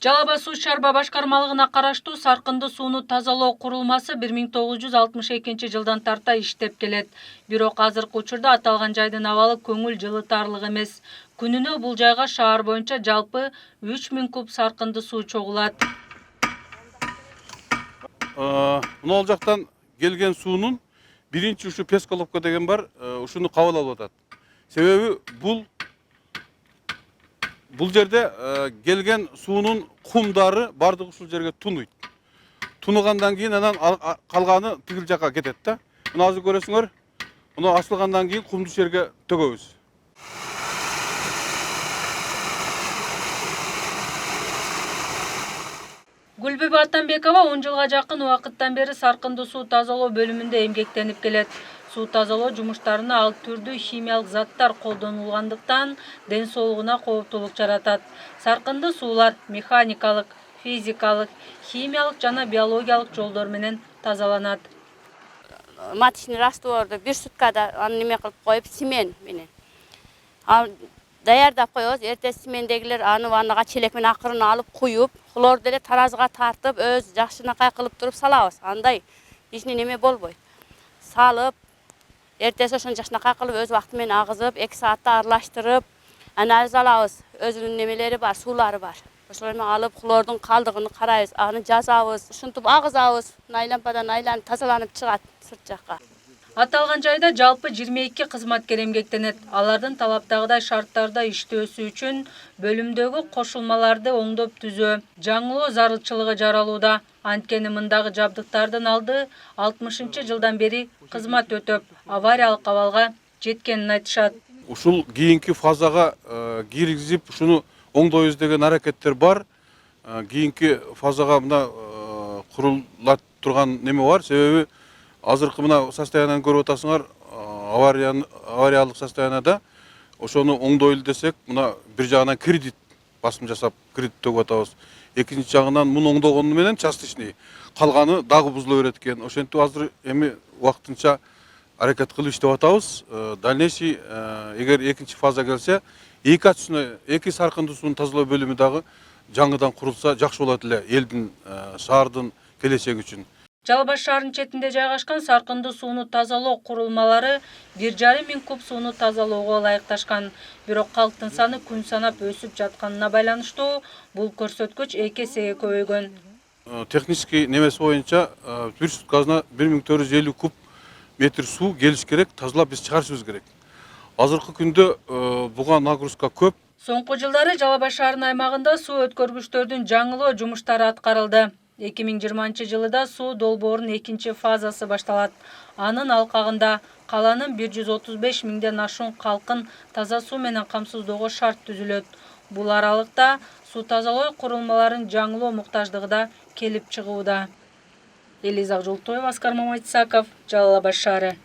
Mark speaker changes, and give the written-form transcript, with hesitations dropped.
Speaker 1: Жалал Абад суу чарба башкармалыгына караштуу саркынды сууну тазалоо курулмасы 1962 жылдан тарта иштеп келет. Бирок азыркы учурда аталган жайдын абалы көңүл жылытарлык эмес. Күнүнө бул жайга шаар боюнча жалпы 3000 куб саркынды суу чогулат.
Speaker 2: Мына жактан келген суунун биринчи ушу Песколовка деген бар, ушуну кабыл алып атат. Себеби бул жерде келген суунун кумдары бардыгы ушул жерге тунуйт. Тунугандан кийин анан калганы тигил жакка кетет да. Мына азыр көрөсүңөр, мына ачылгандан кийин кумду жерге төгөбүз.
Speaker 1: Гүлбүбү Атамбекова 10 жылга жакын убакыттан бери саркынды суу тазалоо бөлүмүндө эмгектенип келет. Суу тазалоо жумуштарына ал түрдүү химиялык заттар колдонулгандыктан ден соолугуна кооптуулук жаратат. Саркынды суулар механикалык, физикалык, химиялык жана биологиялык жолдор менен тазаланат.
Speaker 3: Маточный растворду 1 суткада аны неме кылып коюп, семен менен. Ал даярдап коебуз. Эртеси семендегилер аны ваннага челек менен акырын алып куюп, хлорду эле таразыга тартып, өз жакшынакай кылып туруп салабыз. Андай ичине неме болбойт. Салып, эртеси ошону жакшынакай кылып өз убакыты менен агызып, 2 саатта аралаштырып, анализ алабыз. Өзүнүн немелери бар, суулары бар. Ошолорду алып, хлордун калдыгын карайбыз, аны жазабыз, ушинтип агызабыз. Лампадан айланып тазаланып чыгат сырт жакка.
Speaker 1: Аталган жайда жалпы 22 кызматкер эмгектенет. Алардын талаптагыдай шарттарда иштөөсү үчүн бөлүмдөгү кошулмаларды оңдоп түзөө, жаңылоо зарылчылыгы жаралууда. Анткени мындагы жабдыктардын алды 60-жылдан бери кызмат өтөп, авариялык абалга жеткенин айтышат.
Speaker 2: Ушул кийинки фазага киргизип, ушуну оңдойбуз деген аракеттер бар. Кийинки фазага мына курулат турган неме бар. Себеби азыркы мына состоянияны көрүп атасыңар, авариялык состоянияда. Ошону оңдойлу десек, мына бир жагынан кредит басым жасап, кредит төгүп атабыз. Экинчи жагынан муну оңдогону менен частичный калганы дагы бузула берет экен. Ошентип азыр эми убактынча аракет кылып иштеп атабыз. Дальнейший эгер экинчи фаза келсе, 2 саркынды сууну тазалоо бөлүмү дагы жаңыдан курулса жакшы болот эле элдин, шаардын келечеги үчүн.
Speaker 1: Жалал Абад шаарынын четинде жайгашкан саркынды сууну тазалоо курулмалары 1,5 миң куб сууну тазалоого ылайыкташкан. Бирок калктын саны күн санап өсүп жатканына байланыштуу бул көрсөткүч 2 эсеге көбөйгөн.
Speaker 2: Технический немеси боюнча бир суткасына 1450 куб метр суу келиш керек, тазалап биз чыгарышыбыз керек. Азыркы күндө буга нагрузка көп.
Speaker 1: Соңку жылдары Жалал Абад шаарынын аймагында суу өткөргүчтөрдүн жаңылоо жумуштары аткарылды. 2020 жылда суу долбоорунун 2 фазасы башталат. Анын алкагында каланын 135 миңден ашуун калкын таза суу менен камсыздоого шарт түзүлөт. Бул аралыкта суу тазалоо курулмаларынын жаңылоо муктаждыгы да келип чыгууда. Элиза Жолтоева, Аскар Маматисаков, Жалал Абад шаары.